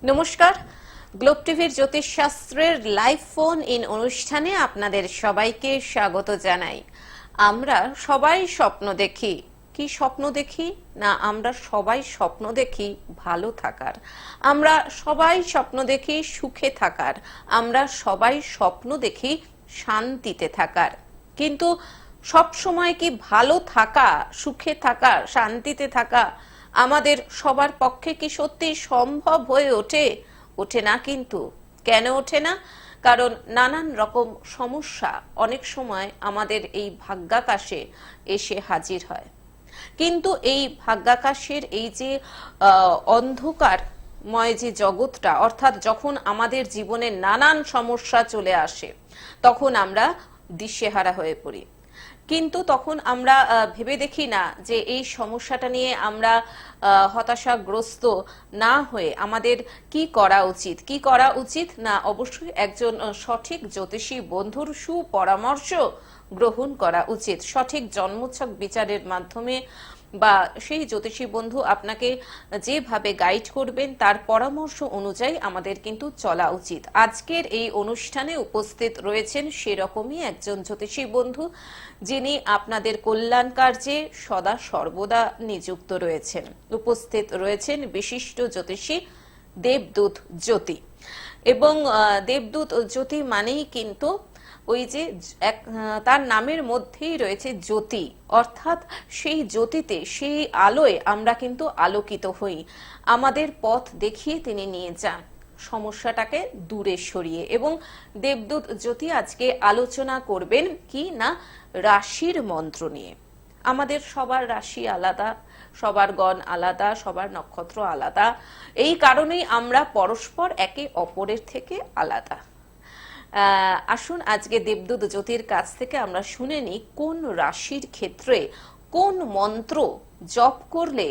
নমস্কার, গ্লোব টিভির জ্যোতিষশাস্ত্রের live phone in অনুষ্ঠানে আপনাদের সবাইকে স্বাগত জানাই। আমরা সবাই স্বপ্ন দেখি। কি স্বপ্ন দেখি না? আমরা সবাই স্বপ্ন দেখি ভালো থাকার, আমরা সবাই স্বপ্ন দেখি সুখে থাকার, আমরা সবাই স্বপ্ন দেখি শান্তিতে থাকার। কিন্তু সব সময় কি ভালো থাকা, সুখে থাকা, শান্তিতে থাকা আমাদের সবার পক্ষে কি সত্যি সম্ভব হয়ে ওঠে না। কিন্তু কেন ওঠে না? কারণ নানান রকম সমস্যা অনেক সময় আমাদের এই ভাগ্যাকাশে এসে হাজির হয়। কিন্তু এই ভাগ্যাকাশের এই যে অন্ধকারময় যে জগৎটা, অর্থাৎ যখন আমাদের জীবনে নানান সমস্যা চলে আসে তখন আমরা দিশেহারা হয়ে পড়ি। কিন্তু তখন আমরা ভেবে দেখি না যে এই সমস্যাটা নিয়ে আমরা হতাশাগ্রস্ত না হয়ে আমাদের কি করা উচিত না, অবশ্যই একজন সঠিক জ্যোতিষী বন্ধুর সুপরামর্শ গ্রহণ করা উচিত। সঠিক জন্মছক বিচারের মাধ্যমে বা সেই জ্যোতিষী বন্ধু আপনাকে যেভাবে গাইড করবেন তার পরামর্শ অনুযায়ী আমাদের কিন্তু চলা উচিত। আজকের এই অনুষ্ঠানে উপস্থিত রয়েছেন সেরকমই একজন জ্যোতিষী বন্ধু, যিনি আপনাদের কল্যাণ কার্যে সদা সর্বদা নিযুক্ত রয়েছেন। উপস্থিত রয়েছেন বিশিষ্ট জ্যোতিষী দেবদূত জ্যোতি। এবং দেবদূত জ্যোতি মানেই কিন্তু ওই যে তার নামের মধ্যেই রয়েছে জ্যোতি, অর্থাৎ সেই জ্যোতিতে, সেই আলোয় আমরা কিন্তু আলোকিত হই। আমাদের পথ দেখিয়ে তিনি নিয়ে যান সমস্যাটাকে দূরে সরিয়ে। এবং দেবদূত জ্যোতি আজকে আলোচনা করবেন কি না, রাশির মন্ত্র নিয়ে। আমাদের সবার রাশি আলাদা, সবার গণ আলাদা, সবার নক্ষত্র আলাদা। এই কারণেই আমরা পরস্পর একে অপরের থেকে আলাদা। আসুন আজকে দেবদূত জ্যোতির কাছ থেকে আমরা শুনে নিই কোন রাশির ক্ষেত্রে কোন মন্ত্র জপ করলে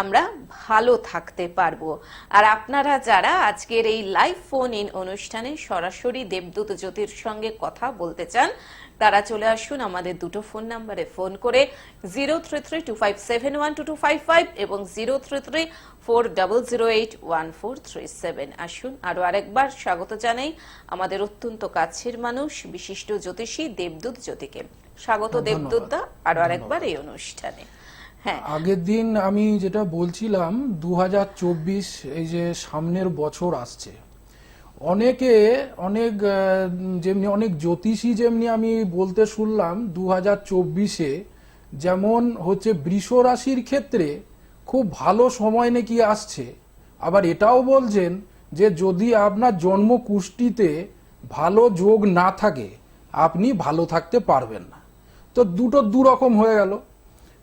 আমরা ভালো থাকতে পারবো। আর আপনারা যারা আজকের এই লাইভ ফোন ইন অনুষ্ঠানে সরাসরি দেবদূত জ্যোতির সঙ্গে কথা বলতে চান, তারা চলে আসুন আমাদের দুটো ফোন নাম্বারে ফোন করে 0332571225 এবং 0334008147। আসুন আরো আরেকবার স্বাগত জানাই আমাদের অত্যন্ত কাছের মানুষ বিশিষ্ট জ্যোতিষী দেবদূত জ্যোতিকে। স্বাগত দেবদূত দা আরো আরেকবার এই অনুষ্ঠানে। হ্যাঁ, আগের দিন আমি যেটা বলছিলাম 2024 এই যে সামনের বছর আসছে, যেমনি অনেক জ্যোতিষী যেমনি আমি বলতে শুনলাম 2024-এ যেমন হচ্ছে বৃষ রাশির ক্ষেত্রে খুব ভালো সময় নাকি আসছে, আবার এটাও বলছেন যে যদি আপনার জন্ম কুষ্টিতে ভালো যোগ না থাকে আপনি ভালো থাকতে পারবেন না। তো দুটো দুরকম হয়ে গেল।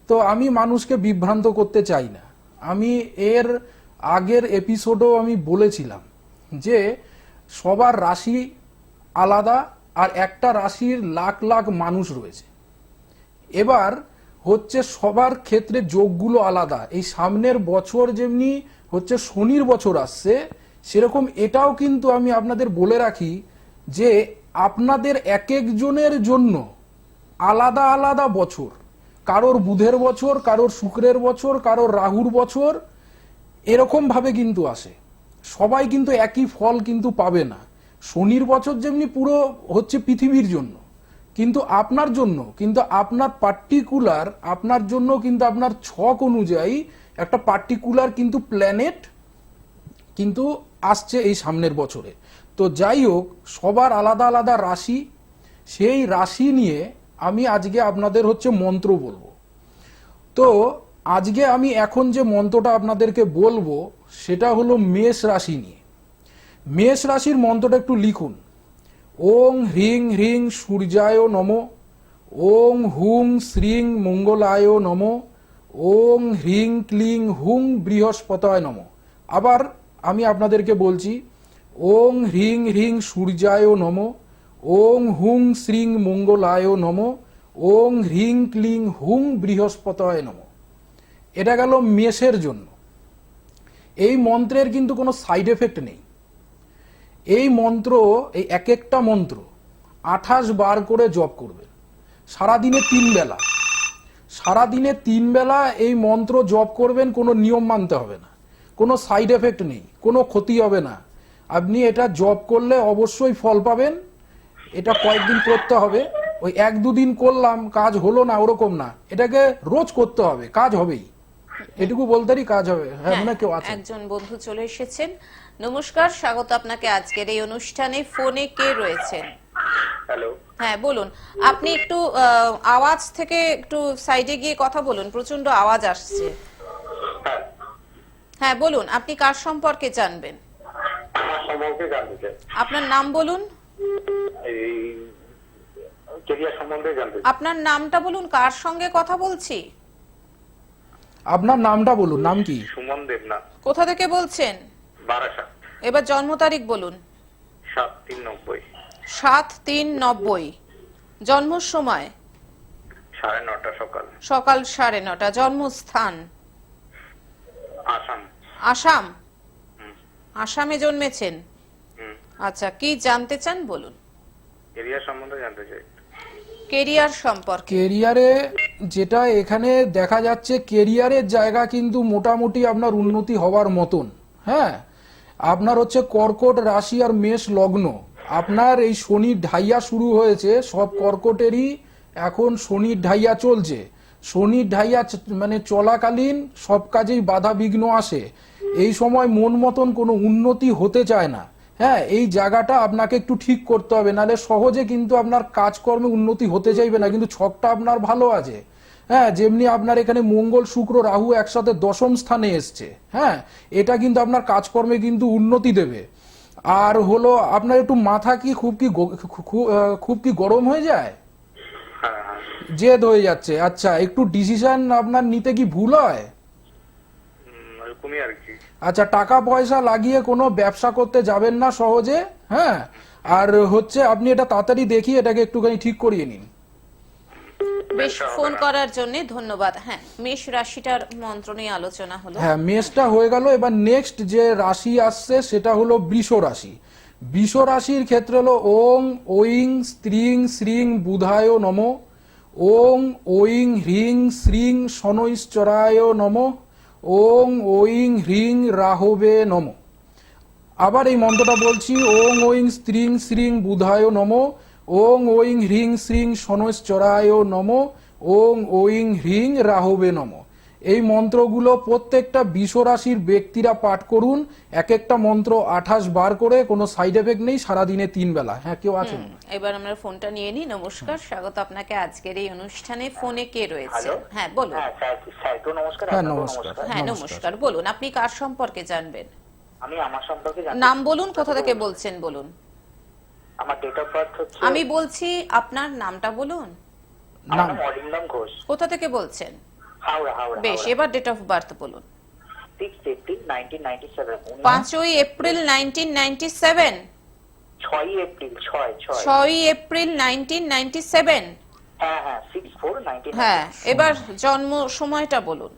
তো আমি মানুষকে বিভ্রান্ত করতে চাই না। আমি এর আগের এপিসোডও আমি বলেছিলাম যে সবার রাশি আলাদা, আর একটা রাশির লাখ লাখ মানুষ রয়েছে। এবার হচ্ছে সবার ক্ষেত্রে যোগগুলো আলাদা। এই সামনের বছর যেমনি হচ্ছে শনির বছর আসছে, সেরকম এটাও কিন্তু আমি আপনাদের বলে রাখি যে আপনাদের এক একজনের জন্য আলাদা আলাদা বছর। কারোর বুধের বছর, কারোর শুক্রের বছর, কারোর রাহুর বছর, এরকম ভাবে কিন্তু আসে। সবাই কিন্তু একই ফল কিন্তু পাবে না। শনির বছর যেমনি পুরো হচ্ছে পৃথিবীর জন্য, কিন্তু আপনার জন্য কিন্তু আপনার পার্টিকুলার, আপনার জন্য কিন্তু আপনার ছক অনুযায়ী একটা পার্টিকুলার কিন্তু প্ল্যানেট কিন্তু আসছে এই সামনের বছরে। তো যাই হোক, সবার আলাদা আলাদা রাশি, সেই রাশি নিয়ে আমি আজকে আপনাদের হচ্ছে মন্ত্র বলবো। তো আজকে আমি এখন যে মন্ত্রটা আপনাদেরকে বলবো সেটা হলো মেষ রাশি নিয়ে। মেষ রাশির মন্ত্রটা একটু লিখুন। ওং হ্রিং হ্রিং সূর্যায় নমঃ, ওং হুং শ্রীং মঙ্গলায় নমঃ, ওং হ্রিং ক্লিং হুং বৃহস্পতায় নমঃ। আবার আমি আপনাদেরকে বলছি, ওং হ্রিং হ্রিং সূর্যায় নমঃ, ওং হুং শ্রীং মঙ্গলায় নমঃ, ওং হ্রিং ক্লিং হুং বৃহস্পতায় নমঃ। এটা গেল মেষের জন্য। এই মন্ত্রের কিন্তু কোনো সাইড এফেক্ট নেই। এই মন্ত্র, এই এক একটা মন্ত্র 28 বার করে জপ করবেন সারাদিনে 3 বেলা। সারাদিনে 3 বেলা এই মন্ত্র জপ করবেন, কোনো নিয়ম মানতে হবে না, কোনো সাইড এফেক্ট নেই, কোনো ক্ষতি হবে না। আপনি এটা জব করলে অবশ্যই ফল পাবেন। এটা কয়েকদিন করতে হবে, ওই 1-2 দিন করলাম কাজ হলো না ওরকম না, এটাকে রোজ করতে হবে, কাজ হবেই, এটুকু বলতেই কাজ হবে। হ্যাঁ, মনে হয় কেউ আছে। একজন বন্ধু চলে এসেছেন। নমস্কার, স্বাগত আপনাকে আজকের এই অনুষ্ঠানে। ফোনে কে রয়েছেন? হ্যালো। হ্যাঁ বলুন। আপনি একটু আওয়াজ থেকে একটু সাইডে গিয়ে কথা বলুন, প্রচন্ড আওয়াজ আসছে। হ্যাঁ, হ্যাঁ বলুন, আপনি কার সম্পর্কে জানবেন? আমার সম্পর্কে জানতে চাই। আপনার নাম বলুন। এই কেরিয়ার সম্বন্ধে জানতে চাই। আপনার নামটা বলুন, কার সঙ্গে কথা বলছি? আপনার নামটা বলুন, নাম কি? সুমন দেবনাথ, কোথা থেকে বলছেন? বারাসাত, এবার জন্ম তারিখ বলুন। 7/3/90, 7/3/90। জন্ম সময়? 9:30 সকাল, সকাল 9:30। জন্মস্থান? আসাম। আসাম? হুম, আসামে জন্মেছেন? হুম। আচ্ছা, কি জানতে চান বলুন। কেরিয়ার সম্বন্ধে জানতে চাই। কেরিয়ার সম্পর্কে? কেরিয়ারে যেটা এখানে দেখা যাচ্ছে, কেরিয়ারের জায়গা কিন্তু মোটামুটি আপনার উন্নতি হওয়ার মতন। হ্যাঁ, আপনার হচ্ছে কর্কট রাশি আর মেষ লগ্ন, আপনার এই শনির ঢাইয়া শুরু হয়েছে, সব কর্কটেরই এখন শনির ঢাইয়া চলছে। শনির ঢাইয়া মানে চলাকালীন সব কাজেই বাধা বিঘ্ন আসে, এই সময় মন মতন কোনো উন্নতি হতে চায় না। হ্যাঁ, এই জায়গাটা আপনাকে একটু ঠিক করতে হবে, নাহলে সহজে কিন্তু আপনার কাজকর্মে উন্নতি হতে চাইবে না। কিন্তু ছকটা আপনার ভালো আছে। হ্যাঁ, যেমনি আপনার এখানে মঙ্গল শুক্র রাহু একসাথে 10ম স্থানে এসছে। হ্যাঁ, এটা কিন্তু আপনার কাজকর্মে কিন্তু উন্নতি দেবে। আর হলো আপনার একটু মাথা কি খুব কি গরম হয়ে যায়, হ্যাঁ, হ্যাঁ। জেদ হয়ে যাচ্ছে? আচ্ছা, একটু ডিসিশন আপনার নিতে কি ভুল হয়? এরকমই আর কি। আচ্ছা, টাকা পয়সা লাগিয়ে কোনো ব্যবসা করতে যাবেন না সহজে। হ্যাঁ, আর হচ্ছে আপনি এটা তাড়াতাড়ি দেখিয়ে এটাকে একটুখানি ঠিক করিয়ে নিন। বেশ, ফোন করার জন্য ধন্যবাদ। হ্যাঁ, মেষ রাশিটার মন্ত্র নিয়ে আলোচনা হলো। হ্যাঁ, মেষটা হয়ে গেল। এবার নেক্সট যে রাশি আসছে সেটা হলো বৃষ রাশি। বৃষ রাশির ক্ষেত্রে হলো ওং ঐং স্ত্রিং শ্রিং বুধায় নম, ওং ঐং হ্রিং শ্রিং শনৈশ্চরায় নম, ওং ঐং হ্রিং রাহবে নম। আবার এই মন্ত্রটা বলছি, ওং ঐং স্ত্রিং শ্রিং বুধায় নম, ওং ঐং হ্রিং শ্রিং শনৈশ্চরায় নম, ওং ঐং হ্রিং রাহবে নম। এই মন্ত্রগুলো প্রত্যেকটা বৃষ রাশির ব্যক্তিরা পাঠ করুন। এক একটা মন্ত্র 28 বার করে, কোনো সাইড এফেক্ট নেই, সারাদিনে 3 বেলা। হ্যাঁ, কেউ আছেন? এবার আমরা ফোনটা নিয়ে নিই। নমস্কার, স্বাগত আপনাকে আজকের এই অনুষ্ঠানে। ফোনে কে রয়েছে? হ্যালো। হ্যাঁ বলুন। হ্যাঁ, স্যার তো নমস্কার। হ্যাঁ, আপনাকেও নমস্কার। হ্যাঁ নমস্কার। নমস্কার, বলুন আপনি কার সম্পর্কে জানবেন? আমি আমার সম্পর্কে জানতে নাম চাই। বলুন, কোথা থেকে বলছেন বলুন। আমার ডেট অফ বার্থ হচ্ছে, আমি বলছি, আপনার নামটা বলুন। আমার নাম অরিন্দম ঘোষ, কোথা থেকে বলছেন? হাওড়া। হাওড়া। বেশ, এবার ডেট অফ বার্থ বলুন। 6 এপ্রিল 1997। 5ই এপ্রিল 1997। 6 এপ্রিল 6। 6ই এপ্রিল 1997। হ্যাঁ, হ্যাঁ, 6/4/1997। হ্যাঁ, এবার জন্ম সময়টা বলুন।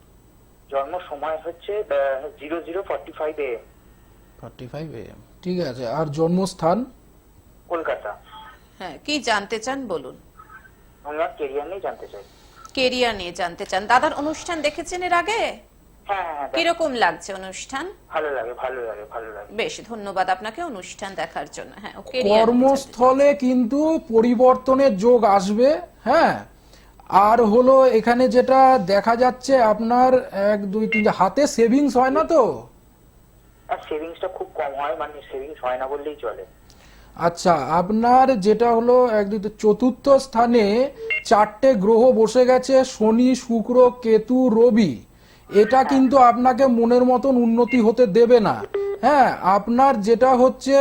জন্ম সময় হচ্ছে 00:45 AM, 45 AM, ঠিক আছে। আর জন্মস্থান? কলকাতা। হ্যাঁ, কি জানতে চান বলুন। আমি আমার কেরিয়ার নিয়ে জানতে চাই। কেরিয়ার নিয়ে জানতে চান। দাদার অনুষ্ঠান দেখেছেন এর আগে? হ্যাঁ, হ্যাঁ, কিরকম লাগছে অনুষ্ঠান? ভালো লাগে। বেশ, ধন্যবাদ আপনাকে অনুষ্ঠান দেখার জন্য। হ্যাঁ, ও career নিয়ে জানতে কর্মস্থলে কিন্তু পরিবর্তনের যোগ আসবে। হ্যাঁ, আর হলো এখানে যেটা দেখা যাচ্ছে আপনার 1 2 3 হাতে সেভিংস হয় না তো? আর সেভিংসটা খুব কম হয়, মানে সেভিংস হয় না বললেই চলে। আচ্ছা, আপনার যেটা হলো 1 2 চতুর্থ স্থানে 4টে গ্রহ বসে গেছে, শনি শুক্র কেতু রবি। এটা কিন্তু আপনাকে মনের মতন উন্নতি হতে দেবে না। হ্যাঁ, আপনার যেটা হচ্ছে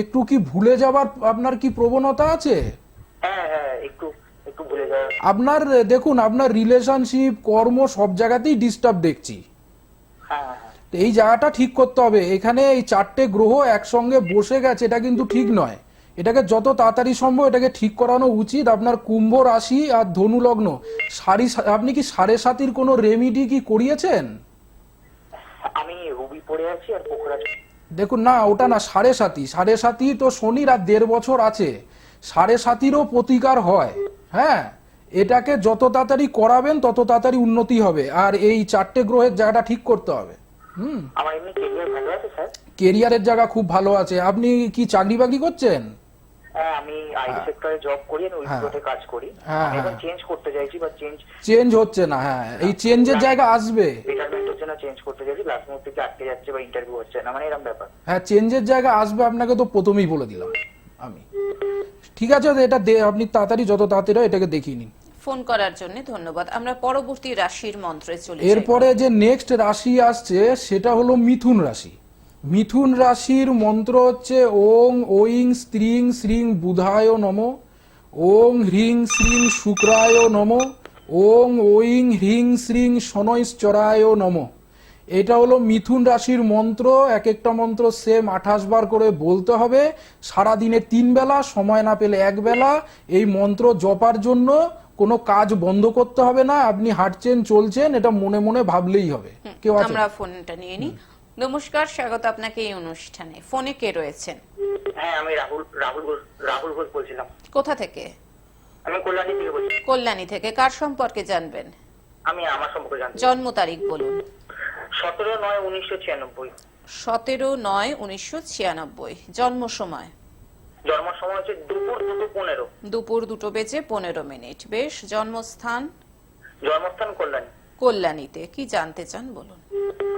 একটু কি ভুলে যাবার আপনার কি প্রবণতা আছে? হ্যাঁ, হ্যাঁ, একটু ভুলে যাওয়া। আপনার দেখুন, আপনার রিলেশনশিপ কর্ম সব জায়গাতেই ডিস্টার্ব দেখছি। হ্যাঁ, হ্যাঁ, তো এই জায়গাটা ঠিক করতে হবে। এখানে এই 4টে গ্রহ একসঙ্গে বসে গেছে, এটা কিন্তু ঠিক নয়। এটাকে যত তাড়াতাড়ি সম্ভব এটাকে ঠিক করানো উচিত। আপনার কুম্ভ রাশি আর ধনু লগ্ন। আপনি কি 7.5 কোনো রেমিডি কি করিয়েছেন? আমি রুবি পড়ে আছি আর পোখরা। দেখুন না, ওটা না, 7.5 তো শনির আর 1.5 বছর আছে। 7.5-ও প্রতিকার হয়। হ্যাঁ, এটাকে যত তাড়াতাড়ি করাবেন তত তাড়াতাড়ি উন্নতি হবে। আর এই 4টে গ্রহের জায়গাটা ঠিক করতে হবে। আমার এমনি কেরিয়ার ভালো আছে স্যার। কেরিয়ারের জায়গা খুব ভালো আছে। আপনি কি চাকরি বাকরি করছেন? হ্যাঁ, আমি আইটি সেক্টরে জব করি, আমি উইপ্রোতে কাজ করি। হ্যাঁ, আমি এখন হ্যাঁ। চেঞ্জ করতে চাইছি, বা চেঞ্জ হচ্ছে না। হ্যাঁ, এই চেঞ্জের জায়গা আসবে। রিটায়ারমেন্টের জন্য চেঞ্জ করতে চাইছি, লাস্ট মুহূর্তে কি আটকে যাচ্ছে বা ইন্টারভিউ হচ্ছে না, মানে এরকম ব্যাপার। হ্যাঁ, চেঞ্জের জায়গা আসবে, আপনাকে তো প্রথমেই বলে দিলাম আমি। ঠিক আছে, এটা আপনি তাড়াতাড়ি, যত তাড়াতাড়ি হয় এটাকে দেখিয়ে নিন। ফোন করার জন্য ধন্যবাদ। আমরা পরবর্তী রাশির মন্ত্রে চলে যাই। এরপরে যে নেক্সট রাশি আসছে সেটা হলো মিথুন রাশি। মিথুন রাশির মন্ত্র হচ্ছে ওং ঐং স্ত্রিং শ্রিং বুধায় নমঃ, ওং হ্রিং শ্রিং শুক্রায় নমঃ, ওং ঐং হ্রিং শ্রিং শনৈশ্চরায় নমঃ। এটা হলো মিথুন রাশির মন্ত্র। এক একটা মন্ত্র সেম 28 বার করে বলতে হবে। সারাদিনে 3 বেলা, সময় না পেলে 1 বেলা। এই মন্ত্র জপার জন্য কোনো কাজ বন্ধ করতে হবে না। আপনি হাঁটছেন, চলছেন, এটা মনে মনে ভাবলেই হবে। কেউ আছে? আমরা ফোনটা নিয়ে নিই। নমস্কার, স্বাগত আপনাকে এই অনুষ্ঠানে। ফোনে কে রয়েছেন? হ্যাঁ, আমি রাহুল ঘোষ বলছিলাম। কোথা থেকে? আমি কল্যাণী থেকে বলছি। কল্যাণী থেকে। কার সম্পর্কে জানবেন? আমি আমার সম্পর্কে জানতে চাই। জন্ম তারিখ বলুন। 17/9/1996। 17/9/1996। জন্ম সময়? জন্ম সময় হচ্ছে দুপুর 2:15। দুপুর 2:15। বেশ। জন্মস্থান? জন্মস্থান কল্যাণী। কল্যাণীতে। কি জানতে চান বলুন।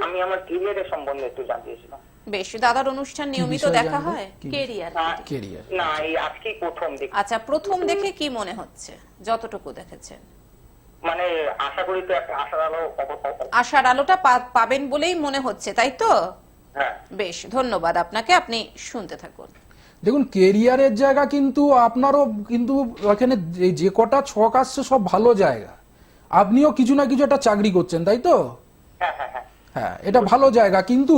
আমি আমার ক্যারিয়ারের সম্বন্ধে একটু জানতে চাইছিলাম। বেশ। দাদার অনুষ্ঠান নিয়মিত বিষয় দেখা জানবেন? হয়? কি? কেরিয়ার? কেরিয়ার। না, এই আজকেই প্রথম দেখি। আচ্ছা, প্রথম দেখে কি মনে হচ্ছে যতটুকু দেখেছেন? মানে আশা করি তো একটা আশার আলো আশার আলোটা পাবেন বলেই মনে হচ্ছে, তাই তো? হ্যাঁ। বেশ, ধন্যবাদ আপনাকে। আপনি শুনতে থাকুন। দেখুন, কেরিয়ারের জায়গা কিন্তু আপনারও কিন্তু এখানে যে কটা ছক আসছে সব ভালো জায়গা। আপনিও কিছু না কিছু একটা চাকরি করছেন, তাই তো? হ্যাঁ, হ্যাঁ, হ্যাঁ। হ্যাঁ, এটা ভালো জায়গা। কিন্তু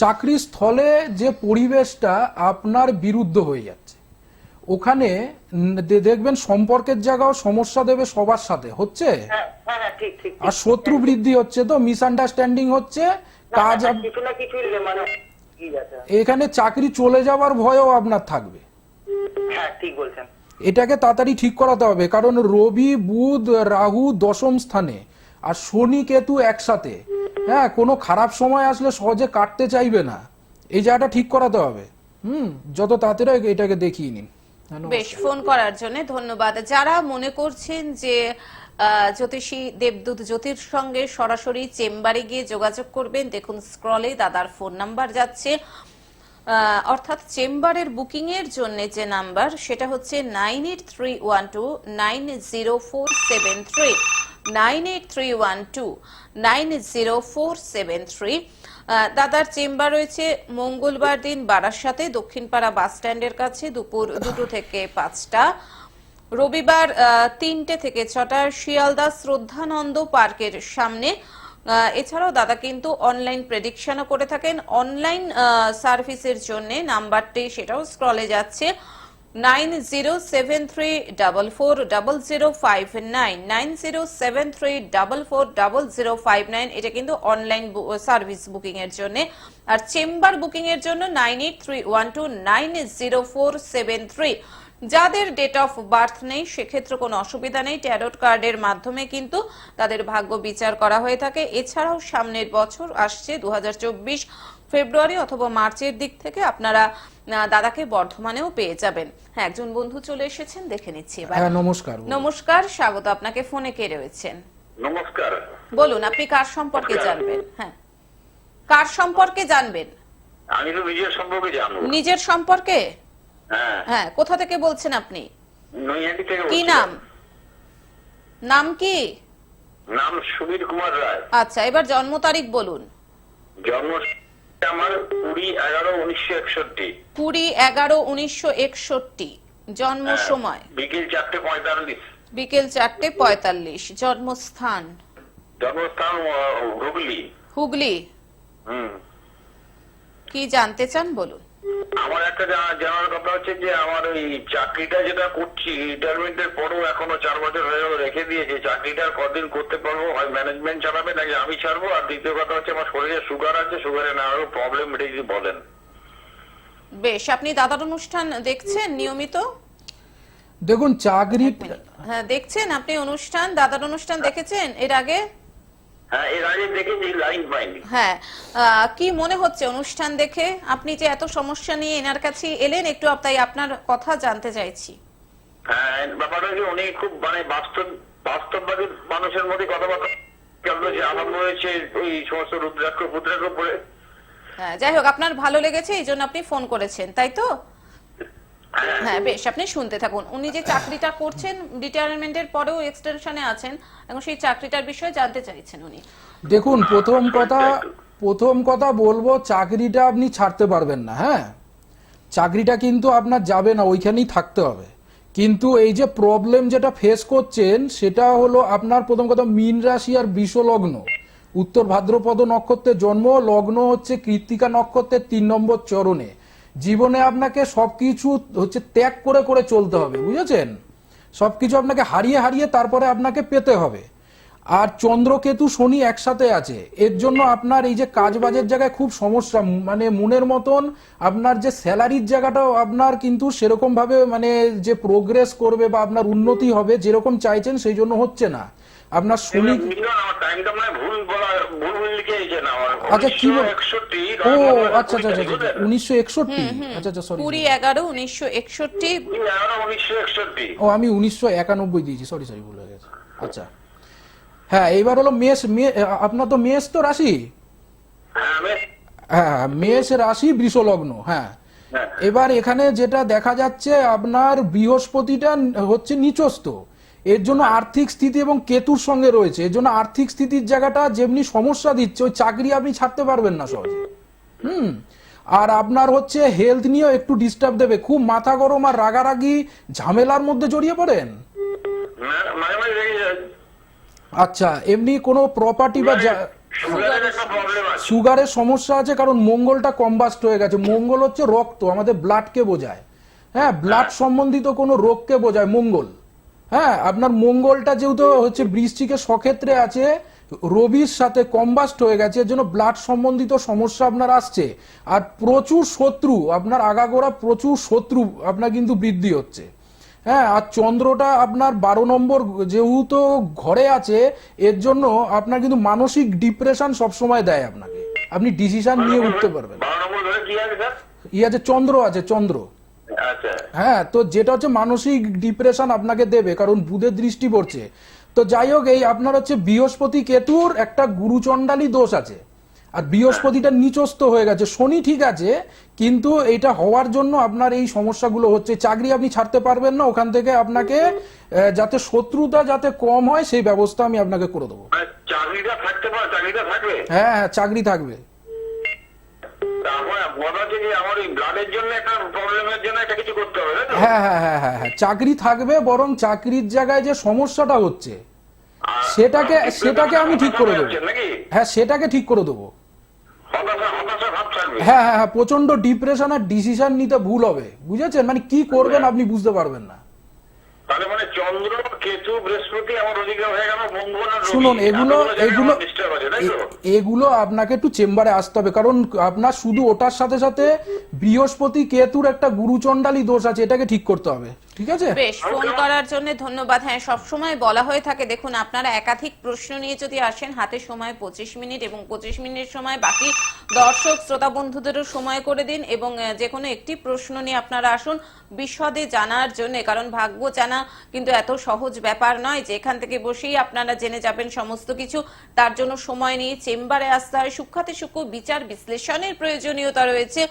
চাকরির স্থলে যে পরিবেশটা আপনার বিরুদ্ধ হয়ে যাচ্ছে, ওখানে দেখবেন সম্পর্কের জায়গাও সমস্যা দেবে সবার সাথে। হচ্ছে হ্যাঁ, হ্যাঁ, হ্যাঁ, ঠিক ঠিক। আর শত্রু বৃদ্ধি হচ্ছে, তো মিসআন্ডারস্ট্যান্ডিং হচ্ছে, কাজ কিছু না কিছু মানে কি আছে। এখানে চাকরি চলে যাওয়ার ভয়ও আপনার থাকবে। হ্যাঁ, ঠিক বলছেন। এটাকে তাড়াতাড়ি ঠিক করাতে হবে, কারণ রবি বুধ রাহু দশম স্থানে আর শনি কেতু একসাথে। হ্যাঁ, কোনো খারাপ সময় আসলে সহজে কাটতে চাইবে না। এই জায়গাটা ঠিক করাতে হবে। যত তাড়াতাড়ি এটাকে দেখিয়ে নিন। বেশ, ফোন করার জন্য ধন্যবাদ। যারা মনে করছেন যে জ্যোতিষী দেবদূত জ্যোতির সঙ্গে সরাসরি চেম্বারে গিয়ে যোগাযোগ করবেন, দেখুন স্ক্রলে দাদার ফোন নাম্বার যাচ্ছে। অর্থাৎ চেম্বারের বুকিং এর জন্য যে নাম্বার সেটা হচ্ছে 9831290473, 9831290473। দাদার চেম্বার রয়েছে মঙ্গলবার দিন বারাসাতে দক্ষিণপাড়া বাস স্ট্যান্ডের কাছে দুপুর 2 থেকে 5টা, রবিবার 3টে থেকে 6টা শিয়ালদা শ্রদ্ধানন্দ পার্কের সামনে। এছাড়াও দাদা কিন্তু অনলাইন প্রেডিকশনও করে থাকেন। অনলাইন সার্ভিসের জন্য নাম্বারটি সেটাও স্ক্রলে যাচ্ছে 9073440059, 9073440059। এটা কিন্তু অনলাইন সার্ভিস বুকিং এর জন্য। আর চেম্বার বুকিং এর জন্য 9831290473। যাদের ডেট অফ বার্থ নেই সেক্ষেত্রে কোনো অসুবিধা নেই, ট্যারোট কার্ডের মাধ্যমে কিন্তু তাদের ভাগ্য বিচার করা হয়ে থাকে। এছাড়াও সামনের বছর আসছে 2024 ফেব্রুয়ারি অথবা মার্চের দিক থেকে আপনারা দাদাকে বর্ধমানেও পেয়ে যাবেন। হ্যাঁ, একজন বন্ধু চলে এসেছেন, দেখে নিচ্ছি এবার। হ্যাঁ, নমস্কার। নমস্কার, স্বাগত আপনাকে। ফোনে কে রয়েছেন? নমস্কার। বলুন, আপনি কার সম্পর্কে জানবেন? হ্যাঁ, কার সম্পর্কে জানবেন? আমি তো নিজের সম্পর্কে জানবো। নিজের সম্পর্কে? হ্যাঁ। হ্যাঁ, কোথা থেকে বলছেন আপনি? নৈহাটি থেকে কি বলছি। নাম? নাম কি? নাম সুবীর কুমার রায়। আচ্ছা, এবার জন্ম তারিখ বলুন। জন্ম আমার 20/11/1961। 20/11/1961। জন্ম সময়? বিকেল 4:45। বিকেল 4:45। জন্মস্থান? জন্মস্থান হুগলি। হুগলি। কি জানতে চান বলুন। আমার একটা জানার কথা হচ্ছে যে আমার ওই চাকরিটা যেটা করছি রিটায়ারমেন্টের পরও এখনো 4 বছর হয়ে গেল রেখে দিয়েছি, চাকরিটা কতদিন করতে পারবো? হয় ম্যানেজমেন্ট চালাবে নাকি আমি ছাড়বো? আর দ্বিতীয় কথা হচ্ছে আমার শরীরে সুগার আছে, সুগারে না আরো প্রবলেম, এটা যদি বলেন। বেশ, আপনি দাদার অনুষ্ঠান দেখছেন নিয়মিত? দেখুন, চাকরি হ্যাঁ, দেখছেন আপনি অনুষ্ঠান, দাদার অনুষ্ঠান দেখেছেন এর আগে? হ্যাঁ, এর আগে দেখেছি, লাইন পাইনি। হ্যাঁ, কি মনে হচ্ছে অনুষ্ঠান দেখে? আপনি যে এত সমস্যা নিয়ে এনার কাছে এলেন, একটু তাই আপনার কথা জানতে চাইছি। হ্যাঁ, ব্যাপারটা কি উনি খুব মানে বাস্তববাদী মানুষের মধ্যে কথাবার্তা যে আরম্ভ হয়েছে ওই সমস্ত রুদ্রাক্ষ ফুদ্রাক্ষ পড়ে। হ্যাঁ, যাই হোক, আপনার ভালো লেগেছে এই জন্য আপনি ফোন করেছেন, তাই তো? হ্যাঁ, বেশ, আপনি শুনতে থাকুন। উনি যে চাকরিটা করছেন, রিটায়ারমেন্টের পরেও এক্সটেনশনে আছেন, এবং সেই চাকরিটার বিষয়ে জানতে চাইছেন উনি। দেখুন, প্রথম কথা বলবো, চাকরিটা আপনি ছাড়তে পারবেন না। হ্যাঁ, চাকরিটা কিন্তু আপনার যাবে না, ওইখানেই থাকতে হবে। কিন্তু এই যে প্রবলেম যেটা ফেস করছেন, সেটা হলো আপনার প্রথম কথা মীন রাশি আর বৃষ লগ্ন, উত্তর ভাদ্রপদ নক্ষত্রের জন্ম, লগ্ন হচ্ছে কৃত্তিকা নক্ষত্রের 3 নম্বর চরণে। জীবনে আপনাকে সবকিছু হচ্ছে ত্যাগ করে করে চলতে হবে, বুঝেছেন? সবকিছু আপনাকে হারিয়ে হারিয়ে তারপরে আপনাকে পেতে হবে। আর চন্দ্রকেতু শনি একসাথে আছে, এর জন্য আপনার এই যে কাজবাজের জায়গায় খুব সমস্যা, মানে মনের মতন আপনার যে স্যালারির জায়গাটাও আপনার কিন্তু সেরকম ভাবে মানে যে প্রোগ্রেস করবে বা আপনার উন্নতি হবে যেরকম চাইছেন সেই জন্য হচ্ছে না। আপনার শনি, আমার টাইমটা মানে ভুল বলা, ভুল লিখে এসেছেন আমার। আচ্ছা কি বল, 1961 ও আচ্ছা আচ্ছা আচ্ছা 1961, আচ্ছা আচ্ছা সরি 20/11/1961। 1961। ও আমি 1991 দিয়েছি, সরি ভুল হয়ে গেছে। আচ্ছা হ্যাঁ, এইবার হলো আপনার তো মেষ তো রাশি, হ্যাঁ মেষ রাশি বৃষ লগ্ন। হ্যাঁ, এবার এখানে যেটা দেখা যাচ্ছে আপনার বৃহস্পতিটা হচ্ছে নিচস্থ, এর জন্য আর্থিক স্থিতি এবং কেতুর সঙ্গে রয়েছে, এর জন্য আর্থিক স্থিতির জায়গাটা যেমনি সমস্যা দিচ্ছে, ওই চাকরি আপনি ছাড়তে পারবেন না সহজে। আর আপনার হচ্ছে হেলথ নিয়েও একটু ডিস্টার্ব দেবে, খুব মাথা গরম আর রাগারাগি ঝামেলার মধ্যে জড়িয়ে পড়েন। আচ্ছা, এমনি কোনো প্রপার্টি বা সুগারের সমস্যা আছে, কারণ মঙ্গলটা কম্বাস্ট হয়ে গেছে। মঙ্গল হচ্ছে রক্ত, আমাদের ব্লাডকে বোঝায়। হ্যাঁ, ব্লাড সম্বন্ধিত কোনো রোগকে বোঝায় মঙ্গল। হ্যাঁ, আপনার মঙ্গলটা যেহেতু হচ্ছে বৃশ্চিকের সক্ষেত্রে আছে, রবির সাথে কম্বাস্ট হয়ে গেছে, এর জন্য ব্লাড সম্বন্ধিত সমস্যা আপনার আসছে। আর প্রচুর শত্রু, আপনার আগাগোড়া প্রচুর শত্রু আপনার কিন্তু বৃদ্ধি হচ্ছে। হ্যাঁ, আর চন্দ্রটা আপনার 12 নম্বর যেহেতু ঘরে আছে, এর জন্য আপনার কিন্তু মানসিক ডিপ্রেশন সবসময় দেয় আপনাকে, আপনি ডিসিশন নিয়ে উঠতে পারবেন। ই আছে, চন্দ্র আছে, চন্দ্র। হ্যাঁ, তো যেটা হচ্ছে মানসিক ডিপ্রেশন আপনাকে দেবে, কারণ বুধের দৃষ্টি পড়ছে। তো যাই হোক, এই আপনার হচ্ছে বৃহস্পতি কেতুর একটা গুরুচণ্ডালী দোষ আছে, আর বৃহস্পতিটা নিচস্থ হয়ে গেছে। শনি ঠিক আছে, কিন্তু এটা হওয়ার জন্য আপনার এই সমস্যাগুলো হচ্ছে। চাকরি আপনি ছাড়তে পারবেন না, ওখান থেকে আপনাকে যাতে শত্রুতা যাতে কম হয় সেই ব্যবস্থা আমি আপনাকে করে দেবো। চাকরিটা থাকতে পারে, চাকরিটা থাকবে। হ্যাঁ হ্যাঁ, চাকরি থাকবে। হ্যাঁ হ্যাঁ হ্যাঁ হ্যাঁ হ্যাঁ, চাকরি থাকবে, বরং চাকরির জায়গায় যে সমস্যাটা হচ্ছে সেটাকে আমি ঠিক করে দেবো। হ্যাঁ, সেটাকে ঠিক করে দেবো। হ্যাঁ হ্যাঁ হ্যাঁ, প্রচন্ড ডিপ্রেশন আর ডিসিশন নিতে ভুল হবে, বুঝেছেন? মানে কি করবেন আপনি বুঝতে পারবেন না। মানে চন্দ্র কেতু বৃহস্পতি আমার অধিকার হয়ে গেল, মঙ্গল আর রবি। শুনুন, এগুলো আপনাকে একটু চেম্বারে আসতে হবে, কারণ আপনার শুধু ওটার সাথে সাথে বৃহস্পতি কেতুর একটা গুরুচণ্ডালী দোষ আছে, এটাকে ঠিক করতে হবে। ঠিক আছে, বেশ, ফোন করার জন্য ধন্যবাদ। হ্যাঁ, সব সময় বলা হয়ে থাকে, দেখুন আপনারা একাধিক প্রশ্ন নিয়ে যদি আসেন, হাতে সময় 25 মিনিট, এবং 25 মিনিট সময় বাকি দর্শক শ্রোতা বন্ধুদেরও সময় করে দিন, এবং যে কোনো একটি প্রশ্ন নিয়ে আপনারা আসুন বিশদে জানার জন্য, কারণ ভাগ্য জানা কিন্তু এত সহজ ব্যাপার নয় যে এখান থেকে বসেই আপনারা জেনে যাবেন সমস্ত কিছু। তার জন্য সময় নিয়ে চেম্বারে আসতে হয়, সূক্ষ্মাতি সূক্ষ্ম বিচার বিশ্লেষণের প্রয়োজনীয়তা রয়েছে।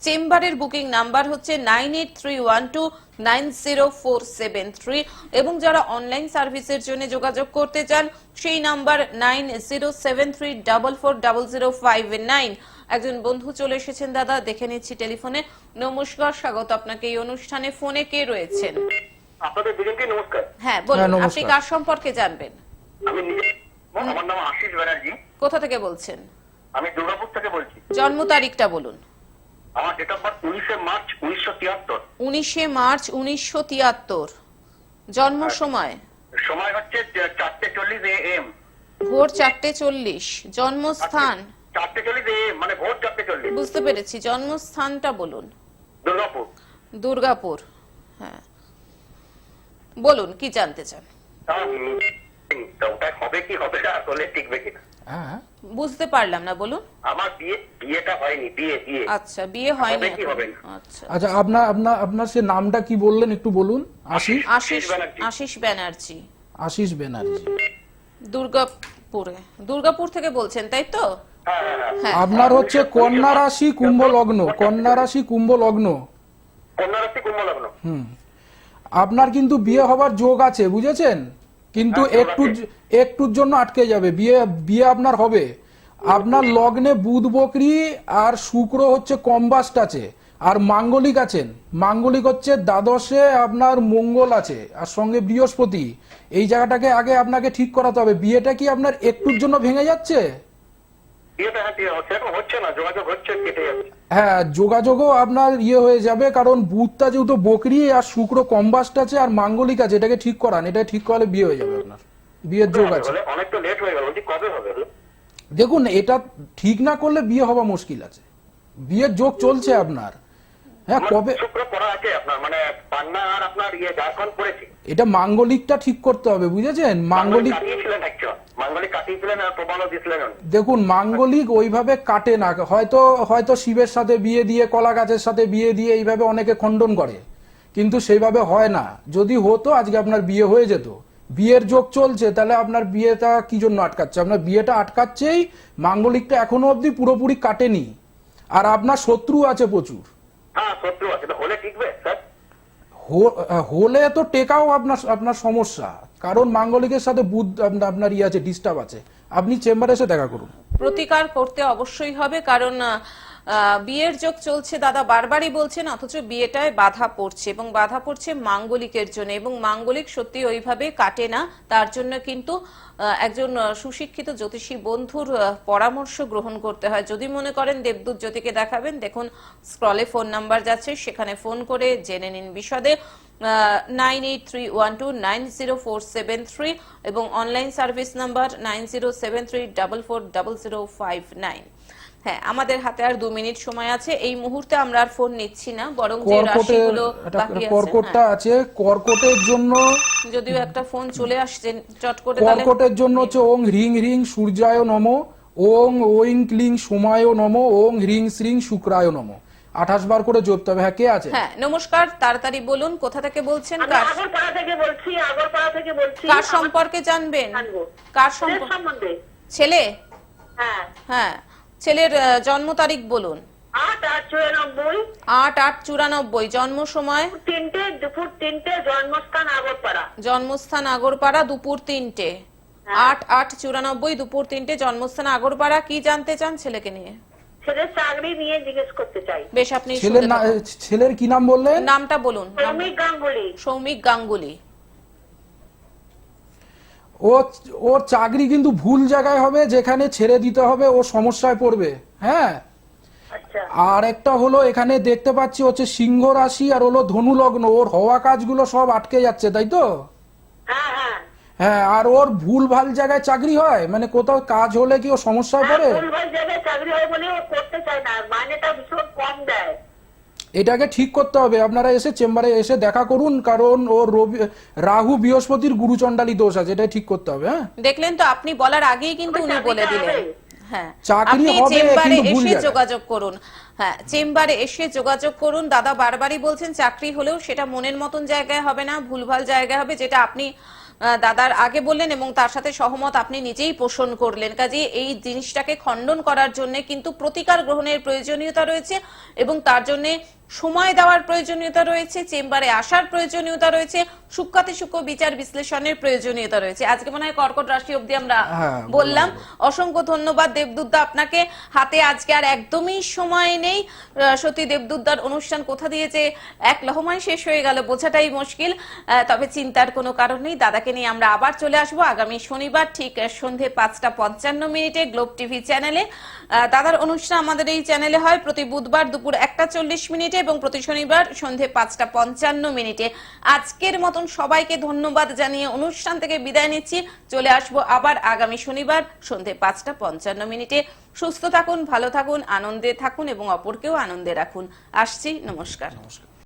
চেম্বারের বুকিং নাম্বার হচ্ছে 9831290473, এবং যারা অনলাইন সার্ভিসের জন্য যোগাযোগ করতে চান সেই নাম্বার 9073440059। একজন বন্ধু চলে এসেছেন, দাদা দেখে নিচ্ছি টেলিফোনে। নমস্কার, স্বাগত আপনাকে এই অনুষ্ঠানে। ফোনে কে রয়েছেন? আপনাদের দুজনকে নমস্কার। হ্যাঁ বলুন, আপনি কার সম্পর্কে জানবেন? আমি আমার নাম আশিস ব্যানার্জি। কোথা থেকে বলছেন? আমি দুর্গাপুর থেকে বলছি। জন্ম তারিখটা বলুন। আমার date of birth 19 March 1973। 19 March 1973। জন্ম সময়? সময় হচ্ছে 4:40 AM। ভোর 4:40। জন্মস্থান? 4:40 AM, মানে ভোর 4:40। বুঝতে পেরেছি, জন্মস্থানটা বলুন। দুর্গাপুর। দুর্গাপুর, হ্যাঁ বলুন কি জানতে চান? ওটা হবে কি হবে না, আসলে টিকবে কিনা? হ্যাঁ, বুঝতে পারলাম না, বলুন। আমার বিয়েটা হয়নি, বিয়ে আচ্ছা, বিয়ে হয়নি হবে কি এখনো। হবে না? আচ্ছা, আচ্ছা, আপনার সে নামটা কি বললেন একটু বলুন। আশিস আশিস ব্যানার্জি। আশিস ব্যানার্জি, আশিস ব্যানার্জি। দুর্গাপুর থেকে বলছেন, তাই তো? হ্যাঁ হ্যাঁ হ্যাঁ। হ্যাঁ, আপনার হচ্ছে কন্যা রাশি কুম্ভ লগ্ন, কন্যা রাশি কুম্ভ লগ্ন। কন্যা রাশি কুম্ভ লগ্ন। আপনার কিন্তু বিয়ে হবার যোগ আছে, বুঝেছেন, কিন্তু হ্যাঁ, যোগ আছে। একটুর জন্য আটকে যাবে। বিয়ে আপনার হবে। আপনার লগ্নে বুধ বকরি আর শুক্র হচ্ছে কম্বাস্ট আছে, আর মাঙ্গলিক আছেন। মাঙ্গলিক হচ্ছে দ্বাদশে আপনার মঙ্গল আছে, আর সঙ্গে বৃহস্পতি। এই জায়গাটাকে আগে আপনাকে ঠিক করাতে হবে। বিয়েটা কি আপনার একটুর জন্য ভেঙে যাচ্ছে? বিয়েটা সেরকম হচ্ছে না, যোগাযোগ হচ্ছে, কেটে যাচ্ছে। হ্যাঁ, যোগাযোগও আপনার হয়ে যাবে, কারণ বুধটা যেহেতু বকরি আর শুক্র কম্বাস্ট আছে আর মাঙ্গলিক আছে। এটাকে ঠিক করান, এটা ঠিক করলে বিয়ে হয়ে যাবে আপনার। বিয়ের যোগ আছে। অনেক তো লেট হয়ে গেল, বলছি কবে হবে? দেখুন, এটা ঠিক না করলে বিয়ে হওয়া মুশকিল আছে। বিয়ের যোগ চলছে আপনার। হ্যাঁ, কবে? শুক্র পড়া আছে আপনার, মানে পান্না আর আপনার ঝাড়খণ্ড পড়েছে। এটা মাঙ্গলিকটা ঠিক করতে হবে, বুঝেছেন? মাঙ্গলিক কাটিয়েছিলেন, মাঙ্গলিক কাটিয়েছিলেন আর প্রমাণও দিয়েছিলেন। দেখুন, মাঙ্গলিক ওইভাবে কাটে না। হয়তো শিবের সাথে বিয়ে দিয়ে, কলা গাছের সাথে বিয়ে দিয়ে এইভাবে অনেকে খণ্ডন করে, কিন্তু সেইভাবে হয় না। যদি হতো আজকে আপনার বিয়ে হয়ে যেত। বিয়ের যোগ চলছে, তাহলে আপনার বিয়েটা কি জন্য আটকাচ্ছে? আপনার বিয়েটা আটকাচ্ছেই মাঙ্গলিকটা এখনো অবধি পুরোপুরি কাটেনি। আর আপনার শত্রু আছে প্রচুর। হ্যাঁ, শত্রু আছে, হলে টিকবে স্যার? হলে তো টেকাও আপনার সমস্যা, কারণ মাঙ্গলিকের সাথে বুধ আপনার আছে, ডিস্টার্ব আছে। আপনি চেম্বারে এসে দেখা করুন। প্রতিকার করতে অবশ্যই হবে, কারণ বিয়ের যোগ চলছে দাদা বারবারই বলছেন, অথচ বিয়েটায় বাধা পড়ছে, এবং বাধা পড়ছে মাঙ্গলিকের জন্য, এবং মাঙ্গলিক সত্যি ওইভাবে কাটে না। তার জন্য কিন্তু একজন সুশিক্ষিত জ্যোতিষী বন্ধুর পরামর্শ গ্রহণ করতে হয়। যদি মনে করেন দেবদূত জ্যোতিকে দেখাবেন, দেখুন স্ক্রলে ফোন নাম্বার যাচ্ছে, সেখানে ফোন করে জেনে নিন বিশদে। 9831290473 এবং অনলাইন সার্ভিস নাম্বার 9073440059। হ্যাঁ, আমাদের হাতে আর 2 মিনিট সময় আছে। এই মুহূর্তে আমরা আর ফোন নিচ্ছি না, বরং যে রাশিগুলো বাকি আছে, কর্কটটা আছে, কর্কটের জন্য যদিও একটা ফোন চলে আসছে চট করে, কর্কটের জন্য হচ্ছে ওং হ্রিং হ্রিং সূর্যায় নমঃ, ওং ওইং ক্লিং সোমায় নমঃ, ওং হ্রিং শ্রিং শুক্রায় নমঃ। 28 বার করে জপতে হবে। হ্যাঁ, কে আছে? হ্যাঁ, নমস্কার, তাড়াতাড়ি বলুন কোথা থেকে বলছেন, আগরপাড়া থেকে বলছি। কার সম্পর্কে জানবেন? কার সম্পর্কে? ছেলে? হ্যাঁ, হ্যাঁ, ছেলের জন্ম তারিখ বলুন। 8/8/94, 8/8/94, জন্ম সময়? দুপুর 3টে, জন্মস্থান আগরপাড়া। জন্মস্থান আগরপাড়া, দুপুর 3টে। 8/8/94, দুপুর 3টে, জন্মস্থান আগরপাড়া। কি জানতে চান ছেলেকে নিয়ে? ছেলের চাকরি নিয়ে জিজ্ঞেস করতে চাই। বেশ, আপনি শুনতে থাকুন। ছেলের কি নাম বললেন? নামটা বলুন। সৌমিক গাঙ্গুলি। সৌমিক গাঙ্গুলি। ওর চাকরি কিন্তু ভুল জায়গায় হবে, যেখানে ছেড়ে দিতে হবে ও সমস্যায় পড়বে। হ্যাঁ, আচ্ছা, আর একটা হলো এখানে দেখতে পাচ্ছি হচ্ছে সিংহ রাশি আর হলো ধনু লগ্ন। ওর হওয়া কাজগুলো সব আটকে যাচ্ছে, তাই তো? হ্যাঁ হ্যাঁ হ্যাঁ, আর ওর ভুল ভাল জায়গায় চাকরি হয়, মানে কোথাও কাজ হলে কি ও সমস্যায় পড়ে? ভুলভাল জায়গায় চাকরি হয় বলে ও করতে চায় না, মাইনেটা ভীষণ কম দেয়। এটাকে ঠিক করতে হবে। আপনারা এসে চেম্বারে এসে দেখা করুন, কারণ ওর রাহু বৃহস্পতির গুরুচণ্ডালী দোষ আছে, এটা ঠিক করতে হবে। হ্যাঁ, দেখলেন তো, আপনি বলার আগেই কিন্তু উনি বলে দিলেন। হ্যাঁ, চাকরি আপনি হবে, চেম্বারে কিন্তু ভুল এসে জায়গায়। যোগাযোগ করুন। হ্যাঁ, চেম্বারে এসে যোগাযোগ করুন। দাদা বারবারই বলছেন চাকরি হলেও সেটা মনের মতন জায়গায় হবে না, ভুলভাল জায়গায় হবে, যেটা আপনি দাদার আগে বললেন এবং তার সাথে সহমত আপনি নিজেই পোষণ করলেন। কাজে এই জিনিসটাকে খণ্ডন করার জন্য কিন্তু প্রতিকার গ্রহণের প্রয়োজনীয়তা রয়েছে, এবং তার জন্য সময় দেওয়ার প্রয়োজনীয়তা রয়েছে, চেম্বারে আসার প্রয়োজনীয়তা রয়েছে, সূক্ষ্মাতি সূক্ষ্ম বিচার বিশ্লেষণের প্রয়োজনীয়তা রয়েছে। আজকে মনে হয় কর্কট রাশি অবধি আমরা বললাম। অসংখ্য ধন্যবাদ দেবদূতদা আপনাকে। হাতে আজকে আর একদমই সময় নেই। সত্যি দেবদূতদার অনুষ্ঠান কোথা দিয়ে যে এক লহমায় শেষ হয়ে গেল বোঝাটাই মুশকিল। তবে চিন্তার কোনো কারণ নেই, দাদাকে নিয়ে আমরা আবার চলে আসবো আগামী শনিবার ঠিক সন্ধ্যে 5:55 গ্লোব টিভি চ্যানেলে। দাদার অনুষ্ঠান আমাদের এই চ্যানেলে হয় প্রতি বুধবার দুপুর 1:40 এবং প্রতি শনিবার সন্ধ্যে 5:55। আজকের মতন সবাইকে ধন্যবাদ জানিয়ে অনুষ্ঠান থেকে বিদায় নিচ্ছি। চলে আসবো আবার আগামী শনিবার সন্ধ্যে 5:55। সুস্থ থাকুন, ভালো থাকুন, আনন্দে থাকুন এবং অপরকেও আনন্দে রাখুন। আসছি, নমস্কার।